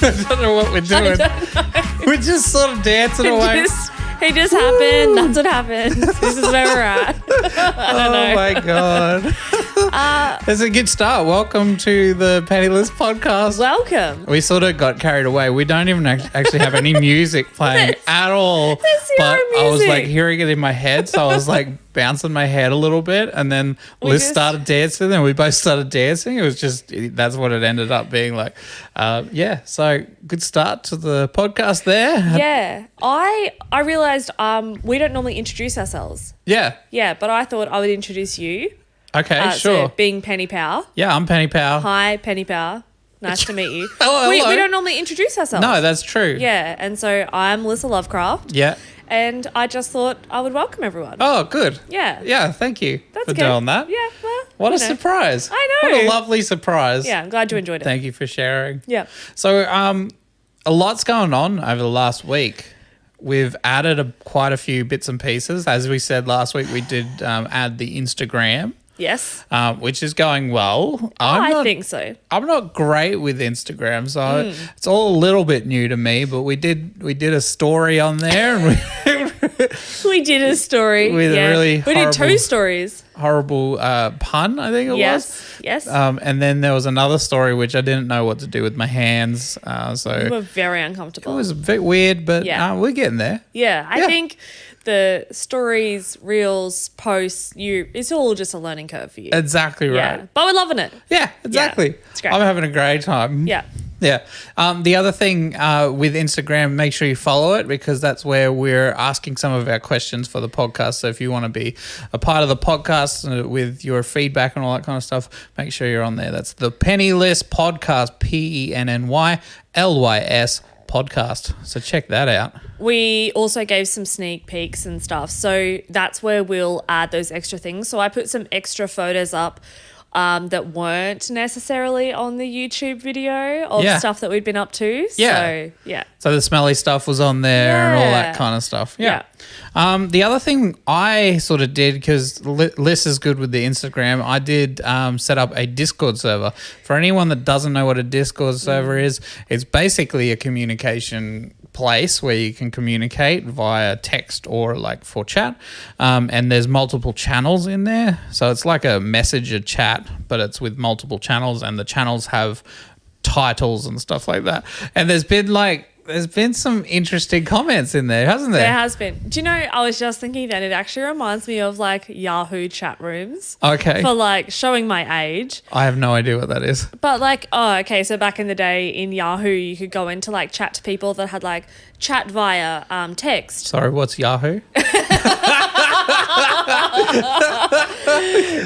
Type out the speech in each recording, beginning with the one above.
I don't know what we're doing. We're just sort of dancing away. It just happened. That's what happened. This is where we're at. I don't know. Oh, my God. It's a good start. Welcome to the PennyLys podcast. Welcome. We sort of got carried away. We don't even actually have any music playing at all. There's zero But I was music. like hearing it in my head. So I was like bouncing my head a little bit. And then Liz started dancing and we both started dancing. It was just, that's what it ended up being like. Yeah. So good start to the podcast there. Yeah. I realised we don't normally introduce ourselves. Yeah. Yeah, but I thought I would introduce you. Okay, So sure. being PennyPow. Yeah, I'm PennyPow. Hi, PennyPow. Nice to meet you. Hello. We don't normally introduce ourselves. No, that's true. Yeah, and so I'm LyssaLuvCraft. Yeah. And I just thought I would welcome everyone. Oh, good. Yeah. Yeah, thank you That's for good. doing that. Yeah, well, What you a know. surprise. I know. What a lovely surprise. Yeah, I'm glad you enjoyed it. Thank you for sharing. Yeah. So, a lot's going on over the last week. We've added quite a few bits and pieces. As we said last week, we did add the Instagram. Yes. Which is going well. I think so. I'm not great with Instagram, so it's all a little bit new to me. But we did a story on there, and We did a story. With a yeah. really We did horrible- 2 stories. horrible pun, I think it was. Yes. And then there was another story which I didn't know what to do with my hands. We So were very uncomfortable. it was a bit weird, but Yeah. we're getting there. Yeah, I Yeah. think the stories, reels, posts, it's all just a learning curve for you. Exactly right. Yeah, but we're loving it. Yeah, exactly. it's great. I'm having a great time. Yeah. Yeah. The other thing with Instagram, make sure you follow it because that's where we're asking some of our questions for the podcast. So if you want to be a part of the podcast with your feedback and all that kind of stuff, make sure you're on there. That's the PennyLysPodcast, PennyLys podcast. So check that out. We also gave some sneak peeks and stuff. So that's where we'll add those extra things. So I put some extra photos up that weren't necessarily on the YouTube video of stuff that we'd been up to. Yeah. So, yeah. So the smelly stuff was on there and all that kind of stuff. Yeah. The other thing I sort of did, because Liz is good with the Instagram, I did set up a Discord server. For anyone that doesn't know what a Discord server is, it's basically a communication place where you can communicate via text or like for chat. And there's multiple channels in there. So it's like a messenger chat, but it's with multiple channels and the channels have titles and stuff like that. And there's been some interesting comments in there, hasn't there? There has been. Do you know, I was just thinking that it actually reminds me of like Yahoo chat rooms. Okay. For like showing my age. I have no idea what that is. But like, so back in the day in Yahoo, you could go in to like chat to people that had like chat via text. Sorry, what's Yahoo?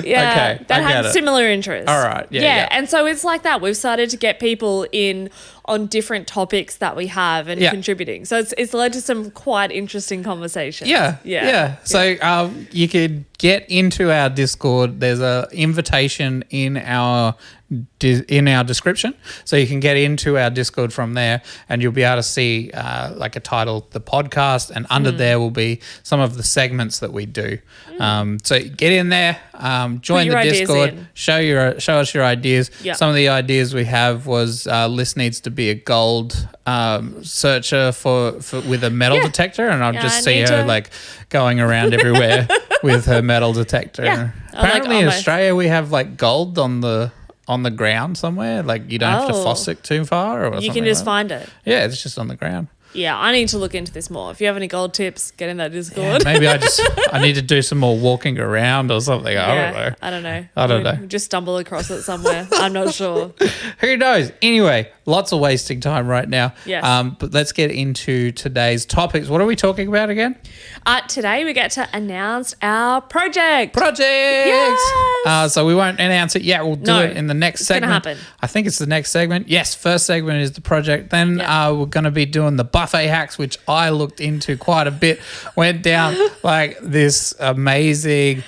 Yeah, Okay, that I had get it. similar interests. All right, yeah. And so it's like that. We've started to get people in on different topics that we have and contributing. So it's led to some quite interesting conversations. Yeah. So you could get into our Discord. There's a invitation in our description, so you can get into our Discord from there, and you'll be able to see like a title, the podcast, and under there will be some of the segments that we do. So get in there, join the Discord, show us your ideas. Yep. Some of the ideas we have was Liz needs to be a gold searcher for with a metal detector, and I'll just see her like going around everywhere with her metal detector. Yeah. Apparently in Australia we have like gold on the ground somewhere. Like you don't have to foss it too far, or you something can just like find it. Yeah, it's just on the ground. Yeah, I need to look into this more. If you have any gold tips, get in that Discord. Maybe I need to do some more walking around or something. I don't know. I don't know. Just stumble across it somewhere. I'm not sure. Who knows? Anyway, lots of wasting time right now. Yes. But let's get into today's topics. What are we talking about again? Today we get to announce our project. Projects! Yes! So we won't announce it yet. We'll do it in the next segment. It's going to happen. I think it's the next segment. Yes, first segment is the project. Then we're going to be doing the buffet hacks, which I looked into quite a bit. Went down like this amazing,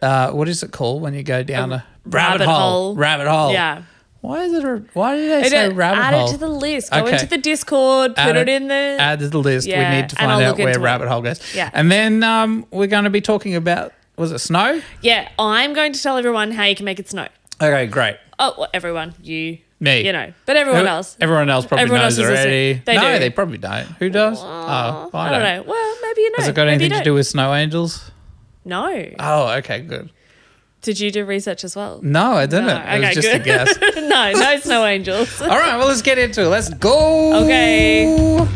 what is it called when you go down a rabbit hole? Rabbit hole. Yeah. Why did they say rabbit hole? Add it to the list. Go into the Discord. Put it in the... Add to the list. Yeah, we need to and find I'll out look where into rabbit it. hole goes. Yeah. And then we're going to be talking about, was it snow? Yeah, I'm going to tell everyone how you can make it snow. Okay, great. Oh, well, everyone, you. Me. You know, but everyone else. Everyone else probably knows already. They do. They probably don't. Who does? I don't know. Well, maybe you know. Has it got anything to do with snow angels? No. Oh, okay, good. Did you do research as well? No, I didn't. No. It was just a guess. No snow angels. All right, well, let's get into it. Let's go. Okay.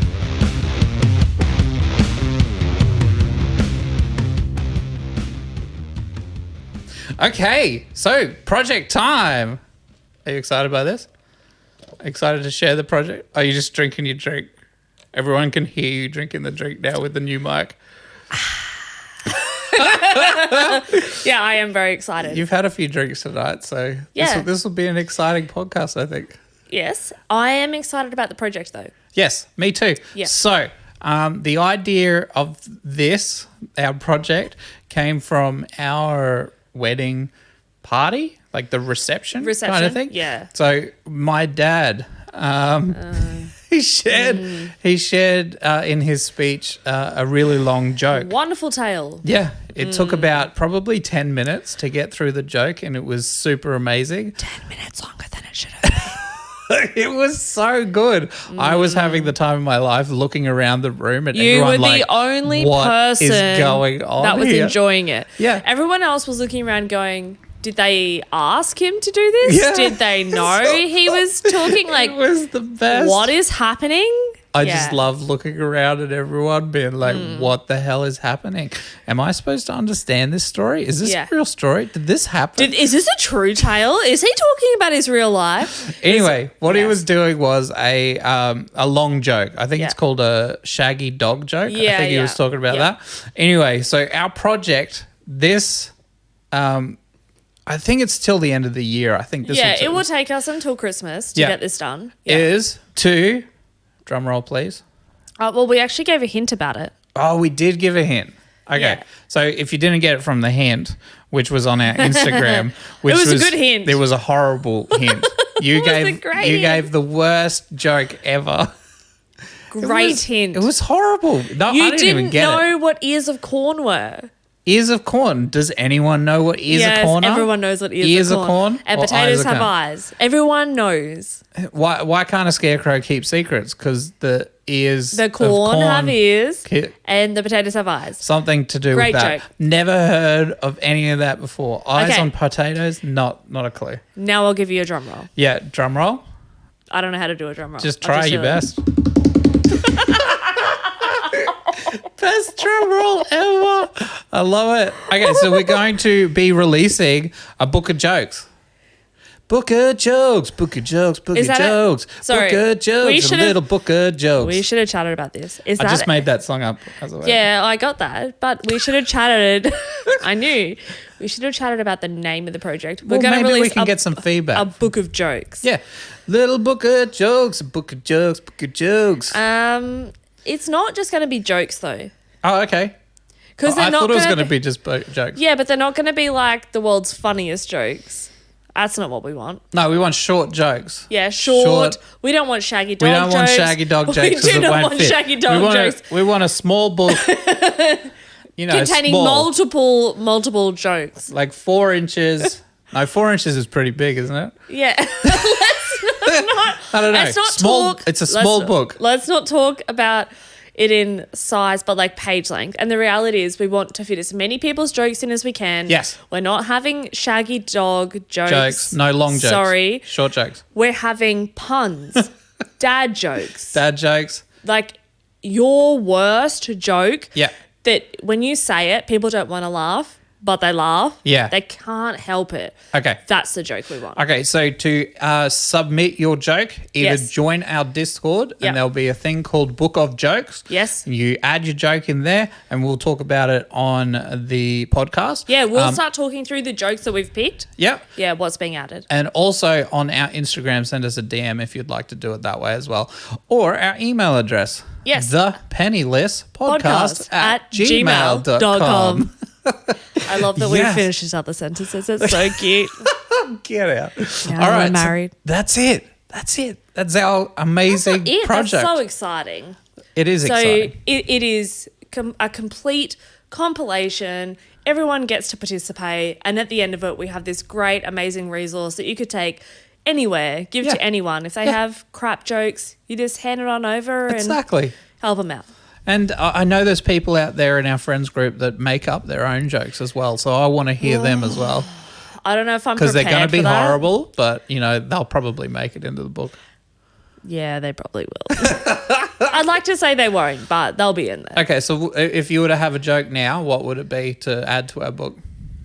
Okay, so project time. Are you excited by this? Excited to share the project? Are you just drinking your drink? Everyone can hear you drinking the drink now with the new mic. Yeah, I am very excited. You've had a few drinks tonight, so this will be an exciting podcast, I think. Yes, I am excited about the project though. Yes, me too. Yeah. So the idea of this, our project, came from our wedding party, like the reception kind of thing. Yeah. So my dad, he shared in his speech a really long joke. Wonderful tale. Yeah. It took about probably 10 minutes to get through the joke, and it was super amazing. 10 minutes longer than it should have been. It was so good. I was having the time of my life looking around the room at you everyone were like, the only what person is going on that was here? enjoying it. Yeah. Everyone else was looking around going, did they ask him to do this? Yeah. Did they know he was talking? Like, it was the best. What is happening? I just love looking around at everyone being like, what the hell is happening? Am I supposed to understand this story? Is this a real story? Did this happen? Is this a true tale? Is he talking about his real life? Anyway, what he was doing was a long joke. I think it's called a shaggy dog joke. Yeah, I think he was talking about that. Anyway, so our project, this, I think it's till the end of the year. I think this it will take us until Christmas to get this done. Yeah. Is to... Drum roll, please. Well, we actually gave a hint about it. Oh, we did give a hint. Okay. Yeah. So if you didn't get it from the hint, which was on our Instagram, which it was a good hint. It was a horrible hint. You gave the worst joke ever. Great hint. It was horrible. No, I didn't even get it. You didn't know what ears of corn were. Ears of corn. Does anyone know what ears of corn are? Yes, everyone knows what ears of corn. And potatoes have eyes. Everyone knows. Why can't a scarecrow keep secrets? Because the ears the corn have ears and the potatoes have eyes. Something to do with that. Great joke. Never heard of any of that before. Eyes on potatoes, not a clue. Now I'll give you a drum roll. Yeah, drum roll. I don't know how to do a drum roll. Just try your best. Best drum roll ever. I love it. Okay, so we're going to be releasing a book of jokes. Book of jokes, book of jokes, book of jokes. Sorry. Book of jokes, a little book of jokes. We should have chatted about this. I just made that song up as a way. Yeah, I got that. But we should have chatted. I knew. We should have chatted about the name of the project. We're going to release we can get some feedback. A book of jokes. Yeah. Little book of jokes, book of jokes, book of jokes. It's not just going to be jokes though. Oh, okay. Because I thought it was going to be just jokes. Yeah, but they're not going to be like the world's funniest jokes. That's not what we want. No, we want short jokes. Yeah, short. We don't want shaggy dog jokes. We don't want shaggy dog jokes. We do not want shaggy dog jokes. We want a small book. Containing multiple jokes. Like 4 inches. No, 4 inches is pretty big, isn't it? Yeah. I don't know. It's a small book. Let's not talk about it in size, but like page length. And the reality is we want to fit as many people's jokes in as we can. Yes. We're not having shaggy dog jokes. No long jokes. Sorry. Short jokes. We're having puns. Dad jokes. Dad jokes. Like your worst joke. Yeah. That when you say it, people don't want to laugh, but they laugh. Yeah. They can't help it. Okay. That's the joke we want. Okay, so to submit your joke, either join our Discord and there'll be a thing called Book of Jokes. Yes. You add your joke in there and we'll talk about it on the podcast. Yeah, we'll start talking through the jokes that we've picked. Yep. Yeah, what's being added. And also on our Instagram, send us a DM if you'd like to do it that way as well. Or our email address. Yes. ThePennyLysPodcast at gmail.com. I love that we finished these other sentences. It's so cute. Get out. Now all right, we're married. So that's it. That's our amazing project. That's so exciting. It is exciting. So it is a complete compilation. Everyone gets to participate. And at the end of it, we have this great, amazing resource that you could take anywhere. Give to anyone. If they have crap jokes, you just hand it on over and help them out. And I know there's people out there in our friends group that make up their own jokes as well. So I want to hear them as well. I don't know if I'm prepared for that. Because they're going to be horrible, but, they'll probably make it into the book. Yeah, they probably will. I'd like to say they won't, but they'll be in there. Okay, so if you were to have a joke now, what would it be to add to our book?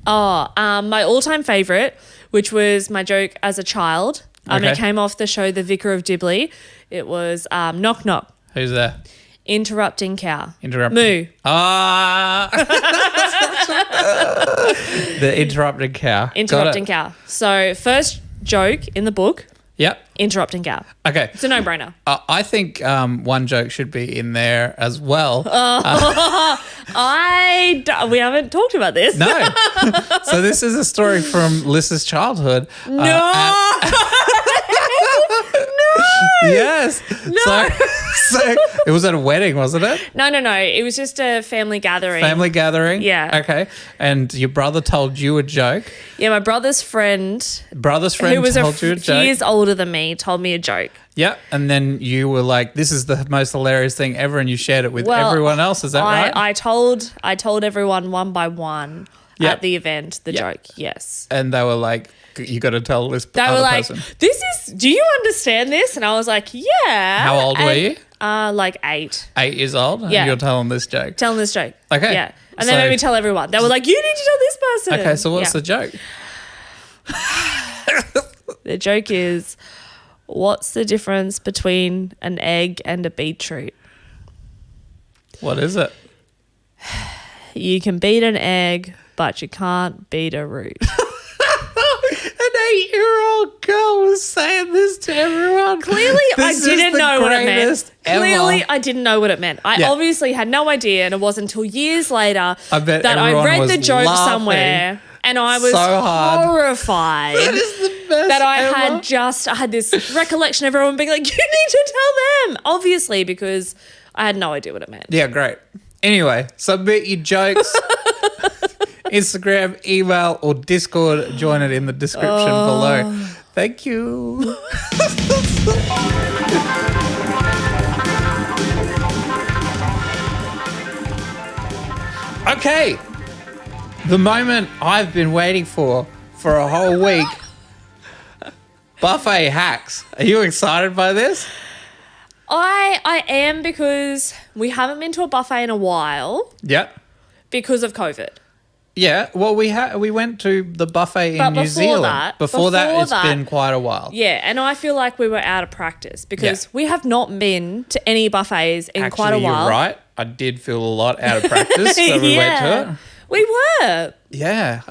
My all-time favourite, which was my joke as a child. It came off the show The Vicar of Dibley. It was knock knock. Who's there? Interrupting cow. Moo. The interrupting cow. Interrupting cow. So first joke in the book. Yep. Interrupting cow. Okay. It's a no-brainer. I think one joke should be in there as well. We haven't talked about this. No. So this is a story from Lyssa's childhood. No. No. Yes. No. So it was at a wedding, wasn't it? No. It was just a family gathering. Family gathering? Yeah. Okay. And your brother told you a joke? Yeah, my brother's friend. Who was told you a joke? 2 years older than me, told me a joke. Yeah. And then you were like, this is the most hilarious thing ever, and you shared it with everyone else. Is that right? I told everyone one by one at the event the joke. Yes. And they were like, you got to tell this they other were like, person. Do you understand this? And I was like, yeah. How old were you? Like 8. 8 years old? Yeah. And you're telling this joke? Telling this joke. Okay. Yeah. And they made me tell everyone. They were like, you need to tell this person. Okay, so what's the joke? The joke is, what's the difference between an egg and a beetroot? What is it? You can beat an egg, but you can't beat a root. An 8-year-old girl was saying this to everyone. Clearly, I didn't know what it meant. Ever. Clearly, I didn't know what it meant. I obviously had no idea, and it wasn't until years later that I read the joke somewhere, and I was horrified. That is the best that I ever. had this recollection of everyone being like, you need to tell them. Obviously, because I had no idea what it meant. Yeah, great. Anyway, submit your jokes. Instagram, email, or Discord. Join it in the description below. Thank you. Okay. The moment I've been waiting for a whole week. Buffet hacks. Are you excited by this? I am, because we haven't been to a buffet in a while. Yep. Because of COVID. Yeah, well, we went to the buffet in New Zealand. Before that, it's been quite a while. Yeah, and I feel like we were out of practice because we have not been to any buffets in quite a while. You're right. I did feel a lot out of practice when we went to it. We were. Yeah,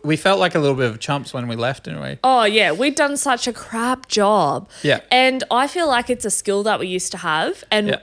we felt like a little bit of chumps when we left, didn't we? Oh, yeah. We'd done such a crap job. Yeah. And I feel like it's a skill that we used to have and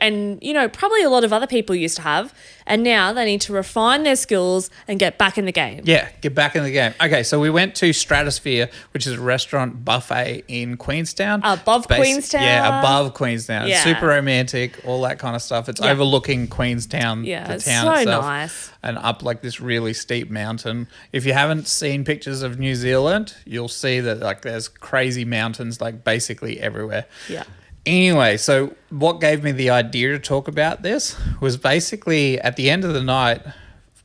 probably a lot of other people used to have. And now they need to refine their skills and get back in the game. Yeah, get back in the game. Okay, so we went to Stratosphere, which is a restaurant buffet in Queenstown. Queenstown? Yeah, above Queenstown. Yeah. Super romantic, all that kind of stuff. It's overlooking Queenstown, the town itself. So nice. And up like this really steep mountain. If you haven't seen pictures of New Zealand, you'll see that like there's crazy mountains like basically everywhere. Yeah. Anyway, so what gave me the idea to talk about this was basically at the end of the night,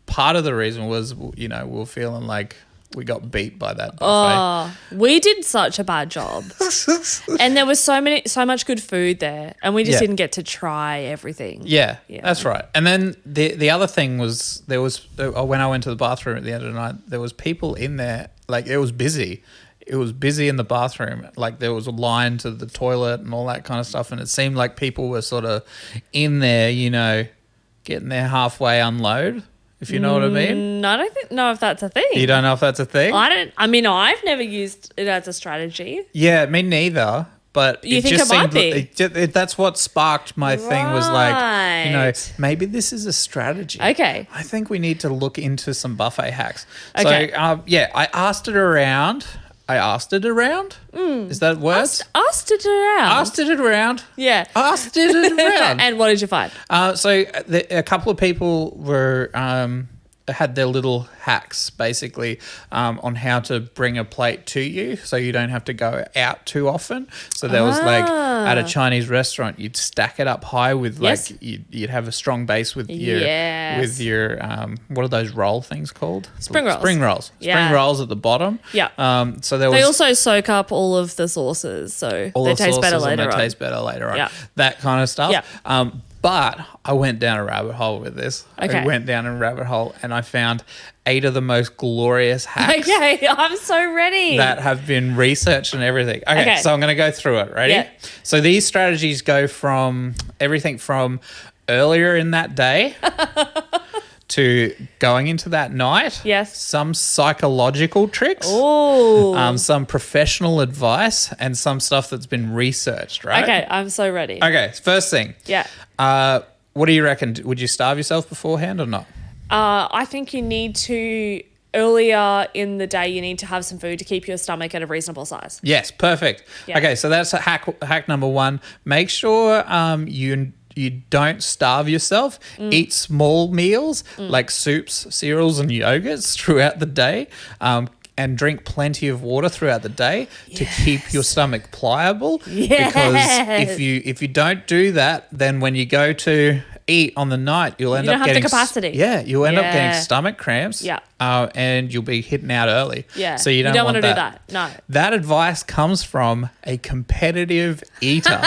part of the reason was, we were feeling like we got beat by that buffet. Oh, we did such a bad job. And there was so much good food there, and we just didn't get to try everything. Yeah, that's right. And then the other thing was when I went to the bathroom at the end of the night, there was people in there, like it was busy. It was busy in the bathroom. Like there was a line to the toilet and all that kind of stuff. And it seemed like people were sort of in there, getting their halfway unload, if you know what I mean. I don't know if that's a thing. You don't know if that's a thing? I've never used it as a strategy. Yeah, me neither. But you think it might be? That's what sparked my thing was like, maybe this is a strategy. Okay. I think we need to look into some buffet hacks. Okay. So, I asked it around. Is that words? Asked it around. Yeah. Asked it around. And what did you find? So a couple of people were had their little hacks basically on how to bring a plate to you so you don't have to go out too often. So there was like at a Chinese restaurant, you'd stack it up high with like you'd have a strong base with your what are those roll things called? Spring rolls. Spring rolls. Spring rolls at the bottom. Yeah. So they also soak up all of the sauces, so they taste better later on. Taste better later on. Yeah. That kind of stuff. Yeah. But I went down a rabbit hole with this. Okay. I went down a rabbit hole and I found 8 of the most glorious hacks. Okay, I'm so ready. That have been researched and everything. Okay, so I'm going to go through it. Ready? Yeah. So these strategies go from everything from earlier in that day to going into that night. Yes. Some psychological tricks. Ooh. Some professional advice and some stuff that's been researched, right? Okay, I'm so ready. Okay, first thing. Yeah. What do you reckon? Would you starve yourself beforehand or not? I think you need to, earlier in the day, you need to have some food to keep your stomach at a reasonable size. Yes, perfect. Yeah. Okay, so that's hack number 1. Make sure you don't starve yourself. Eat small meals like soups, cereals, and yogurts throughout the day. And drink plenty of water throughout the day to keep your stomach pliable. Yes. Because if you don't do that, then when you go to eat on the night, you'll end up getting... You don't have the capacity. Yeah, you'll end up getting stomach cramps. Yeah. And you'll be hitting out early. Yeah. So you don't want to that. do that. No. That advice comes from a competitive eater.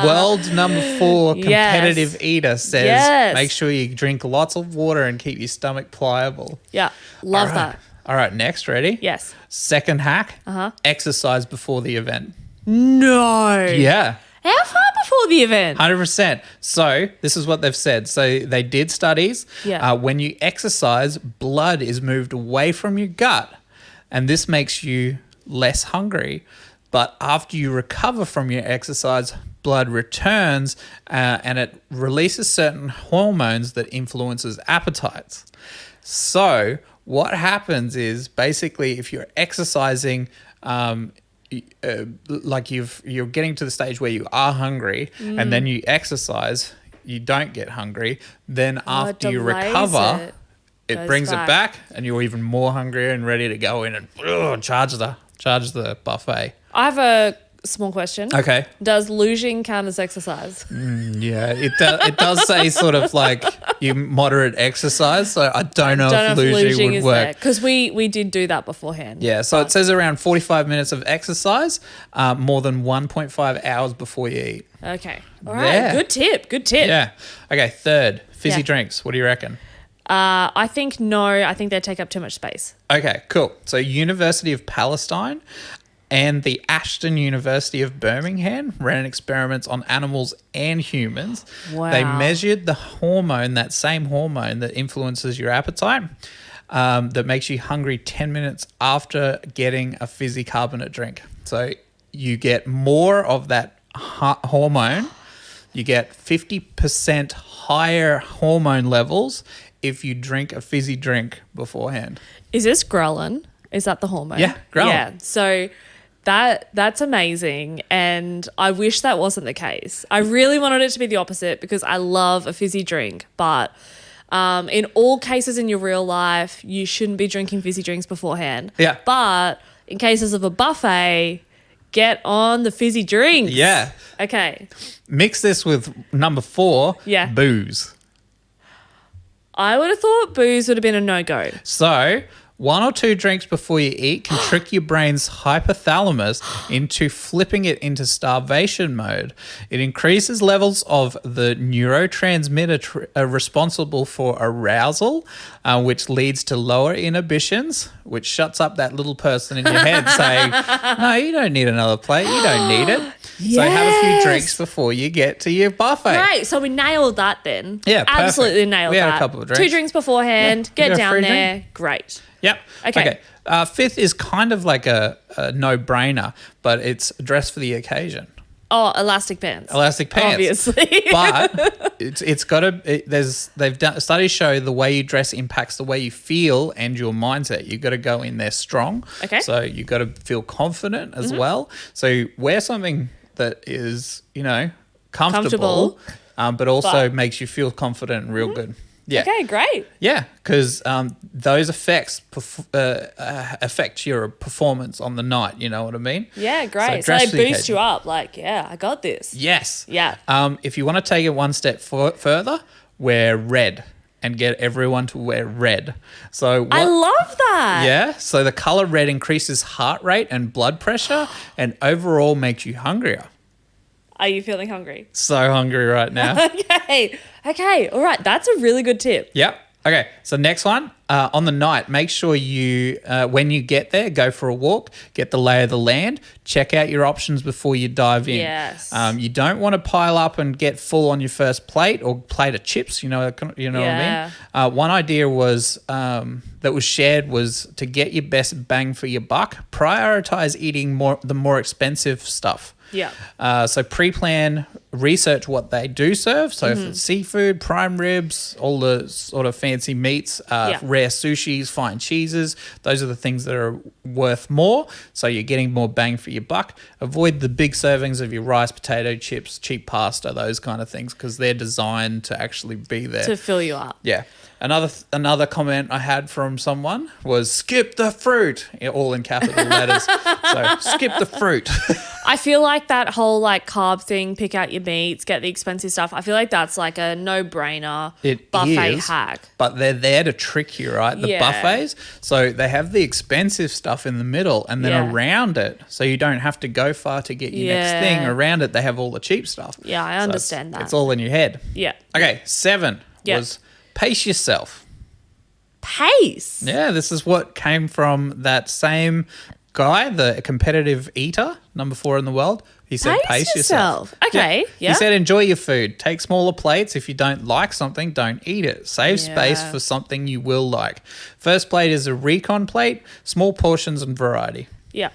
World number 4 competitive eater says make sure you drink lots of water and keep your stomach pliable. Yeah. Love that. All right, next, ready? Yes. Second hack, exercise before the event. No. Yeah. How far before the event? 100%. So this is what they've said. So they did studies. Yeah. When you exercise, blood is moved away from your gut, and this makes you less hungry. But after you recover from your exercise, blood returns and it releases certain hormones that influences appetites. So what happens is basically if you're exercising, like you're getting to the stage where you are hungry and then you exercise, you don't get hungry. Then after you recover, it brings it back and you're even more hungry and ready to go in and charge the buffet. I have a small question. Okay. Does luging count as exercise? Yeah, it does say sort of like you moderate exercise, so I don't know if luging would work. Because we did do that beforehand. Yeah, so it says around 45 minutes of exercise, more than 1.5 hours before you eat. Okay. All right. Yeah. Good tip. Yeah. Okay, third, fizzy drinks. What do you reckon? I think no. I think they take up too much space. Okay, cool. So University of Palestine and the Ashton University of Birmingham ran experiments on animals and humans. Wow. They measured the hormone, that same hormone that influences your appetite, that makes you hungry 10 minutes after getting a fizzy carbonate drink. So you get more of that hormone. You get 50% higher hormone levels if you drink a fizzy drink beforehand. Is this ghrelin? Is that the hormone? Yeah, ghrelin. Yeah. So that's amazing, and I wish that wasn't the case. I really wanted it to be the opposite because I love a fizzy drink, but in all cases in your real life, you shouldn't be drinking fizzy drinks beforehand. Yeah. But in cases of a buffet, get on the fizzy drinks. Yeah. Okay. Mix this with number 4, booze. I would have thought booze would have been a no-go. So 1 or 2 drinks before you eat can trick your brain's hypothalamus into flipping it into starvation mode. It increases levels of the neurotransmitter responsible for arousal, which leads to lower inhibitions, which shuts up that little person in your head saying, no, you don't need another plate. You don't need it. Yes. So have a few drinks before you get to your buffet. Great. So we nailed that then. Yeah, perfect. Absolutely nailed that. We had a couple of drinks. 2 drinks beforehand. Yeah. Get down there. Drink. Great. Yep. Okay. Fifth is kind of like a no-brainer, but it's a dress for the occasion. Oh, elastic pants. Elastic pants. Obviously. But it's got to, they've done, studies show the way you dress impacts the way you feel and your mindset. You've got to go in there strong. Okay. So you've got to feel confident as well. So wear something that is, comfortable. But also makes you feel confident and real good. Yeah. Okay, great. Yeah, because those effects affect your performance on the night. You know what I mean? Yeah, great. So dress they for the boost occasion. you up. Like, yeah, I got this. Yes. Yeah. If you want to take it one step further, wear red and get everyone to wear red. So I love that. Yeah. So the color red increases heart rate and blood pressure, and overall makes you hungrier. Are you feeling hungry? So hungry right now. Okay. All right. That's a really good tip. Yep. Okay. So next one, on the night, make sure you, when you get there, go for a walk, get the lay of the land, check out your options before you dive in. Yes. You don't want to pile up and get full on your first plate or plate of chips. You know what I mean? One idea was that was shared was to get your best bang for your buck. Prioritize eating the more expensive stuff. Yeah. So pre-plan, research what they do serve. So if it's seafood, prime ribs, all the sort of fancy meats, rare sushis, fine cheeses, those are the things that are worth more. So you're getting more bang for your buck. Avoid the big servings of your rice, potato chips, cheap pasta, those kind of things, because they're designed to actually be there. To fill you up. Yeah. Another comment I had from someone was skip the fruit, all in capital letters. So skip the fruit. I feel like that whole like carb thing, pick out your meats, get the expensive stuff. I feel like that's like a no-brainer buffet hack. But they're there to trick you, right? The buffets. So they have the expensive stuff in the middle and then around it. So you don't have to go far to get your next thing. Around it, they have all the cheap stuff. Yeah, I understand that. It's all in your head. Yeah. Okay, 7 was pace yourself. Pace? Yeah, this is what came from that same guy, the competitive eater, number 4 in the world. He said, pace yourself. Okay, yeah. He said, enjoy your food. Take smaller plates. If you don't like something, don't eat it. Save space for something you will like. First plate is a recon plate, small portions and variety. Yeah.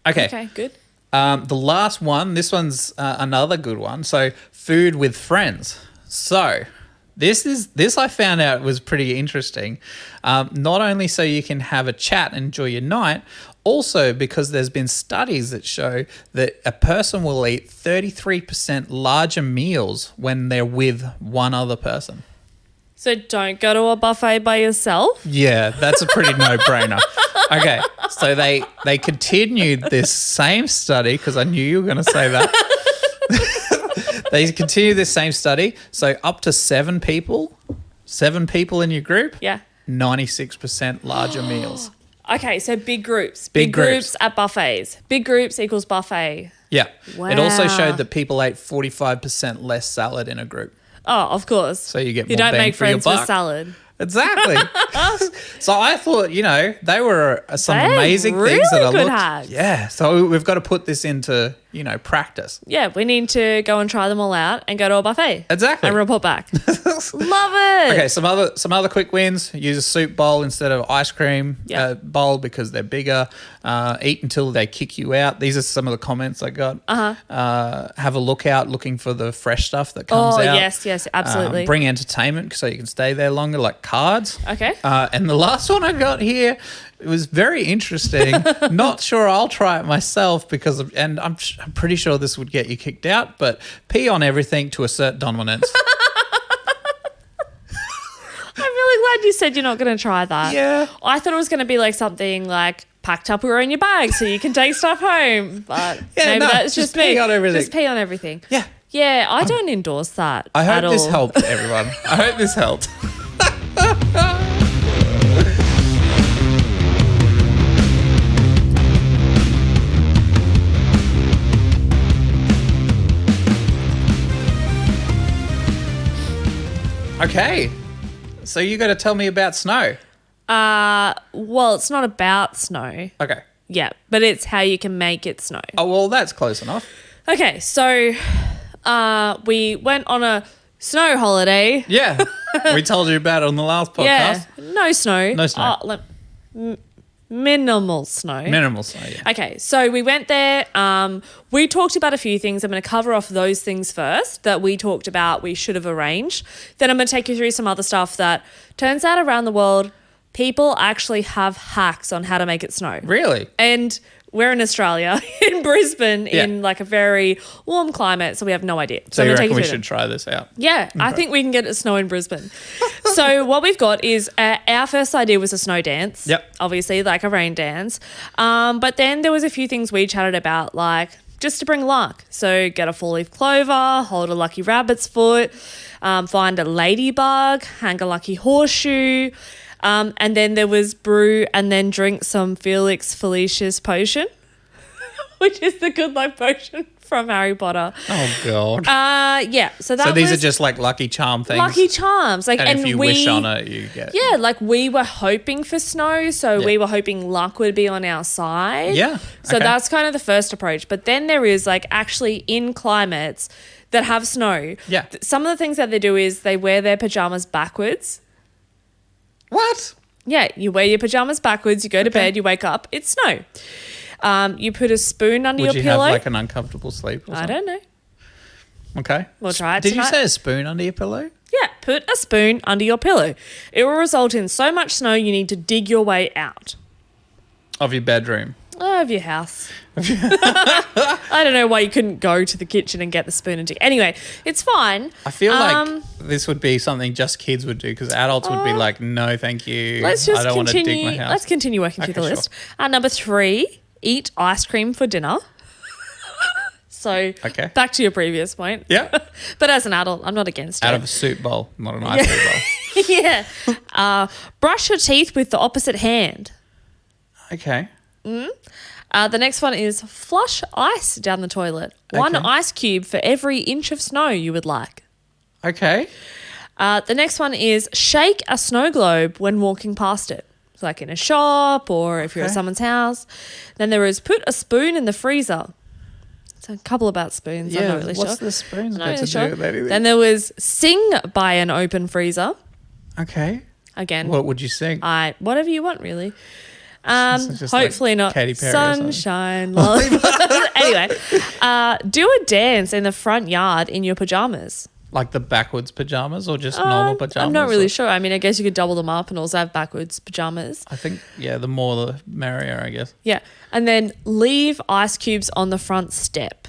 Okay, good. The last one, this one's another good one. So food with friends. So this I found out was pretty interesting. Not only so you can have a chat and enjoy your night, also because there's been studies that show that a person will eat 33% larger meals when they're with one other person. So don't go to a buffet by yourself? Yeah, that's a pretty no-brainer. Okay, so they continued this same study, because I knew you were going to say that. They continue this same study. So up to 7 people in your group, 96% larger meals. Okay, so big groups. Big groups at buffets. Big groups equals buffet. Yeah. Wow. It also showed that people ate 45% less salad in a group. Oh, of course. So you get more You don't bang make for your friends with buck. salad. Exactly. So I thought, they were some They're amazing really things that I good looked. hacks. Yeah. So we've got to put this into, practice. Yeah, we need to go and try them all out and go to a buffet. Exactly. And report back. Love it. Okay, some other quick wins. Use a soup bowl instead of ice cream bowl because they're bigger. Eat until they kick you out. These are some of the comments I got. Have a looking for the fresh stuff that comes out. Yes, absolutely. Bring entertainment so you can stay there longer, like cards. Okay. And the last one I got here, it was very interesting. Not sure I'll try it myself and I'm pretty sure this would get you kicked out, but pee on everything to assert dominance. I'm really glad you said you're not going to try that. Yeah. I thought it was going to be like something like pack Tupperware in your bag so you can take stuff home. But maybe that's just me. Pee on everything. Just pee on everything. Yeah. Yeah, I don't endorse that. I hope this all. helped, everyone. I hope this helped. Okay, so you got to tell me about snow. Well, it's not about snow. Okay. Yeah, but it's how you can make it snow. Oh, well, that's close enough. Okay, so we went on a snow holiday. Yeah, we told you about it on the last podcast. Yeah, no snow. No snow. Minimal snow. Minimal snow, yeah. Okay, so we went there. We talked about a few things. I'm going to cover off those things first that we talked about we should have arranged. Then I'm going to take you through some other stuff that turns out around the world, people actually have hacks on how to make it snow. Really? And we're in Australia. It in Brisbane in like a very warm climate, so we have no idea. So you reckon we should try this out? Yeah, okay. I think we can get it snow in Brisbane. So what we've got is our first idea was a snow dance. Yep. Obviously, like a rain dance. But then there was a few things we chatted about, like just to bring luck. So get a 4-leaf clover, hold a lucky rabbit's foot, find a ladybug, hang a lucky horseshoe. And then there was brew and then drink some Felix Felicia's potion, which is the good luck potion from Harry Potter. Oh, God. Yeah. So these are just like lucky charm things? Lucky charms. Like, and if you wish on it, you get... Yeah, like we were hoping for snow, so we were hoping luck would be on our side. Yeah. So that's kind of the first approach. But then there is like actually in climates that have snow, some of the things that they do is they wear their pajamas backwards. What? Yeah, you wear your pajamas backwards, you go to bed, you wake up, it's snow. You put a spoon under your pillow. Would you have like an uncomfortable sleep or something? I don't know. Okay. We'll try it Did tonight. you say a spoon under your pillow? Yeah, put a spoon under your pillow. It will result in so much snow you need to dig your way out. Of your bedroom? Of your house. I don't know why you couldn't go to the kitchen and get the spoon and dig. Anyway, it's fine. I feel like this would be something just kids would do because adults would be like, no, thank you. Let's just I don't want to dig my house. Let's continue working through the list. Number 3, eat ice cream for dinner. So back to your previous point. Yeah. But as an adult, I'm not against it. Out of a soup bowl, not an ice cream bowl. Yeah. Brush your teeth with the opposite hand. Okay. The next one is flush ice down the toilet. Okay. 1 ice cube for every inch of snow you would like. Okay. The next one is shake a snow globe when walking past it. So like in a shop or if you're at someone's house. Then there is put a spoon in the freezer. It's a couple about spoons. Yeah, I'm not really sure. What's the spoons got to do with anything? Then there was sing by an open freezer. Okay. Again. What would you sing? Whatever you want, really. Hopefully like not Katy Perry sunshine lollipop. Anyway, do a dance in the front yard in your pajamas. Like the backwards pajamas or just normal pajamas? I'm not really sure. I mean, I guess you could double them up and also have backwards pajamas. I think, the more the merrier, I guess. Yeah. And then leave ice cubes on the front step.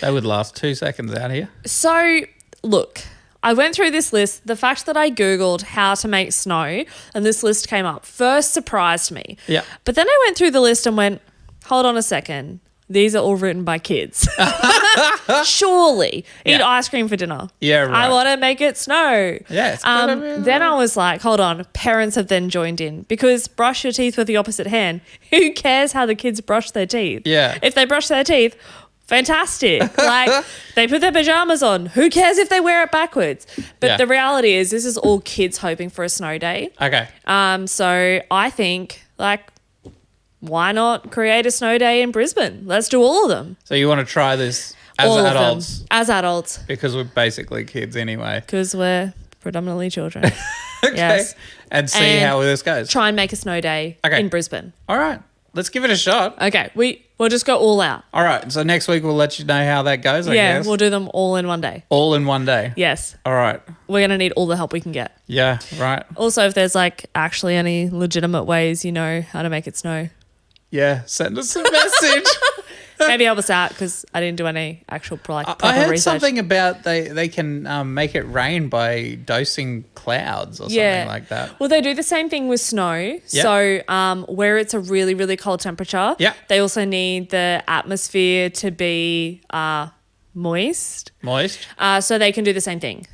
They would last 2 seconds out here. So, look, I went through this list. The fact that I Googled how to make snow and this list came up first surprised me. Yeah. But then I went through the list and went, hold on a second. These are all written by kids. Surely. Eat ice cream for dinner. Yeah, right. I want to make it snow. Yeah, it's good. Then I was like, hold on. Parents have then joined in because brush your teeth with the opposite hand. Who cares how the kids brush their teeth? Yeah. If they brush their teeth, fantastic. Like they put their pajamas on. Who cares if they wear it backwards? But the reality is this is all kids hoping for a snow day. Okay. So I think why not create a snow day in Brisbane? Let's do all of them. So you want to try this as all adults? As adults. Because we're basically kids anyway. Because we're predominantly children. Okay. Yes. And see how this goes. Try and make a snow day in Brisbane. All right. Let's give it a shot. Okay. We'll just go all out. All right. So next week we'll let you know how that goes, I guess. Yeah, we'll do them all in one day. All in one day? Yes. All right. We're going to need all the help we can get. Yeah, right. Also, if there's actually any legitimate ways you know how to make it snow. Yeah, send us a message. Maybe help us out because I didn't do any actual proper I heard research. something about they can make it rain by dosing clouds or something like that. Well, they do the same thing with snow. Yep. So where it's a really, really cold temperature, they also need the atmosphere to be moist. Moist? So they can do the same thing.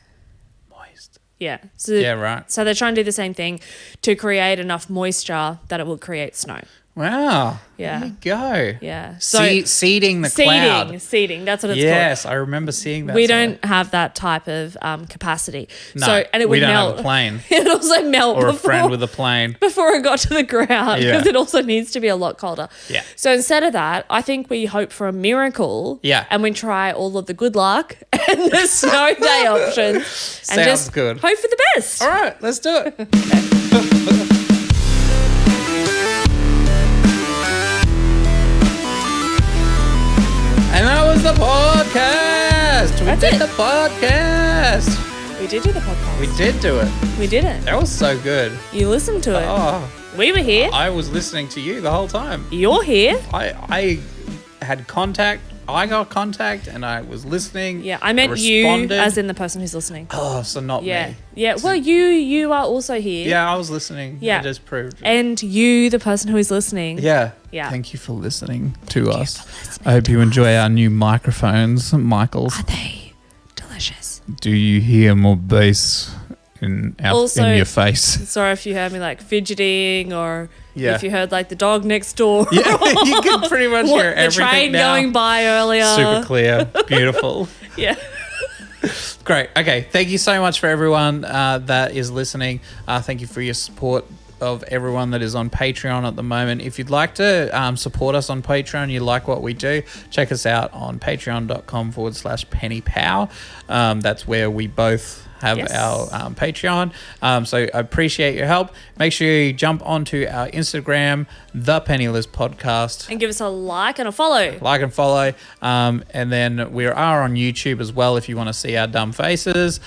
Moist. Yeah. So, yeah, right. So they're trying to do the same thing to create enough moisture that it will create snow. Wow. Yeah. There you go. Yeah. So seeding the cloud. Seeding. That's what it's called. Yes, I remember seeing that. We don't have that type of capacity. No, so, and it would we don't melt. have a plane. It would also melt or a friend with a plane. Before it got to the ground because it also needs to be a lot colder. Yeah. So instead of that, I think we hope for a miracle. Yeah. And we try all of the good luck and the snow day options. And Sounds just good. Hope for the best. All right, let's do it. And that was the podcast. We did the podcast. We did do the podcast. We did do it. We did it. That was so good. You listened to it. Oh, we were here. I was listening to you the whole time. You're here. I had contact. I got contact and I was listening. Yeah, I meant responded. you as in the person who's listening. Oh, so not me. Yeah, well, you are also here. Yeah, I was listening. Yeah. I just proved it. And you, the person who is listening. Yeah. Thank you for listening to us. I hope you enjoy our new microphones, Michaels. Are they delicious? Do you hear more bass in your face? Sorry if you heard me like fidgeting or Yeah. if you heard like the dog next door. Yeah, you can pretty much hear the everything train now. going by earlier. Super clear. Beautiful. Yeah. Great. Okay. Thank you so much for everyone that is listening. Thank you for your support of everyone that is on Patreon at the moment. If you'd like to support us on Patreon, you like what we do, check us out on patreon.com/PennyPow. That's where we both have our Patreon. So I appreciate your help. Make sure you jump onto our Instagram, ThePennyLysPodcast. And give us a like and a follow. Like and follow. And then we are on YouTube as well if you want to see our dumb faces.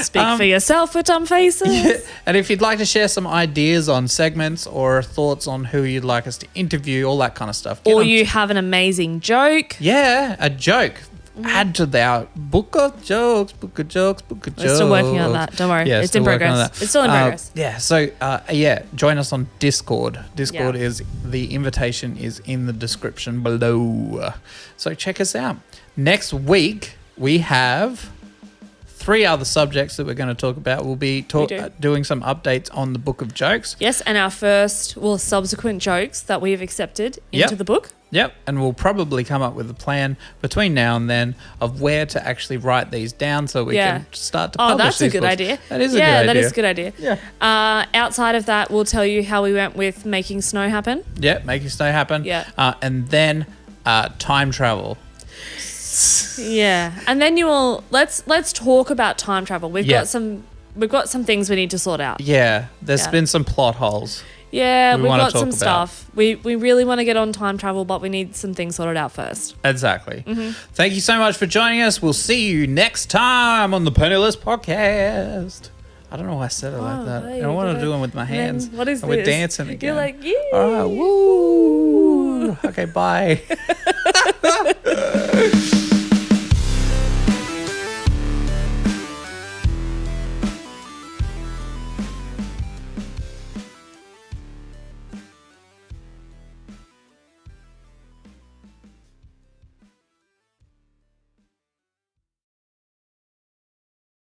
Speak for yourself with dumb faces. Yeah. And if you'd like to share some ideas on segments or thoughts on who you'd like us to interview, all that kind of stuff. Or you have an amazing joke. Yeah, a joke. Add to our book of jokes. We're still working on that. Don't worry. Yeah, it's in progress. It's still in progress. Join us on Discord. Discord is the invitation is in the description below. So check us out. Next week we have 3 other subjects that we're going to talk about. We'll be doing some updates on the book of jokes. Yes, and our subsequent jokes that we have accepted into the book. Yep, and we'll probably come up with a plan between now and then of where to actually write these down so we can start to publish Oh, that's a good books. idea. That is a good idea. Yeah, that is a good idea. Yeah. Outside of that, we'll tell you how we went with making snow happen. Yeah, making snow happen. Yeah. And then time travel. Yeah, and then let's talk about time travel. We've got some things we need to sort out. Yeah, there's been some plot holes. Yeah, we've got some about. stuff. We really want to get on time travel, but we need some things sorted out first. Exactly. Thank you so much for joining us. We'll see you next time on the Pennylys Podcast. I don't know why I said it like that. I want to do it with my hands. What is this? We're dancing again. You're like, yeah. All right, woo. Okay, bye.